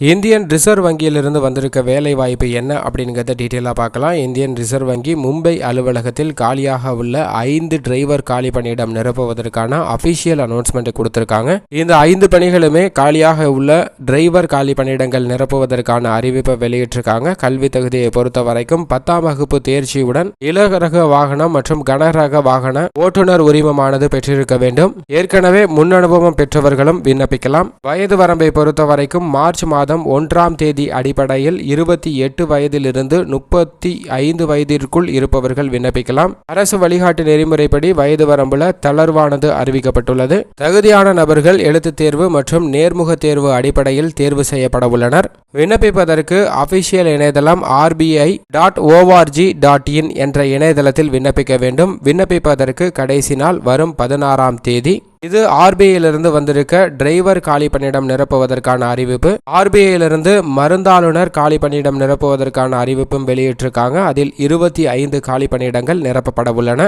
Indian reserve வங்கியிலிருந்து வந்திருக்க வேலை வாய்ப்பு என்ன அப்படிங்கிறத டீட்டெயிலாக பார்க்கலாம். இந்தியன் ரிசர்வ் வங்கி மும்பை அலுவலகத்தில் காலியாக உள்ள 5 டிரைவர் காலி பணியிடம் நிரப்புவதற்கான அபிஷியல் அனௌன்ஸ்மெண்ட் கொடுத்திருக்காங்க. இந்த 5 பணிகளுமே காலியாக உள்ள டிரைவர் காலி பணியிடங்கள் நிரப்புவதற்கான அறிவிப்பை வெளியிட்டிருக்காங்க. கல்வி தகுதியை பொறுத்த வரைக்கும் 10ஆம் வகுப்பு தேர்ச்சியுடன் இலகுரக வாகனம் மற்றும் கனரக வாகன ஓட்டுநர் உரிமமானது பெற்றிருக்க வேண்டும். ஏற்கனவே முன் அனுபவம் பெற்றவர்களும் விண்ணப்பிக்கலாம். வயது வரம்பை பொறுத்த வரைக்கும் மார்ச் மாதம் 1ஆம் தேதி அடிப்படையில் 28 வயதிலிருந்து 35 வயதிற்குள் இருப்பவர்கள் விண்ணப்பிக்கலாம். அரசு வழிகாட்டு நெறிமுறைப்படி வயது வரம்புல தளர்வானது அறிவிக்கப்பட்டுள்ளது. தகுதியான நபர்கள் எழுத்துத் தேர்வு மற்றும் நேர்முக தேர்வு அடிப்படையில் தேர்வு செய்யப்பட உள்ளனர். விண்ணப்பிப்பதற்கு அபிஷியல் இணையதளம் rbi.org.in என்ற இணையதளத்தில் விண்ணப்பிக்க வேண்டும். விண்ணப்பிப்பதற்கு கடைசி நாள் வரும் 16ஆம் தேதி. இது ஆர்பிஐயிலிருந்து வந்திருக்க டிரைவர் காலி பணியிடம் நிரப்புவதற்கான அறிவிப்பு. ஆர்பிஐயிலிருந்து மருந்தாளுநர் காலி பணியிடம் நிரப்புவதற்கான அறிவிப்பும் வெளியிட்டிருக்காங்க. அதில் 25 காலி பணியிடங்கள் நிரப்பப்பட உள்ளன.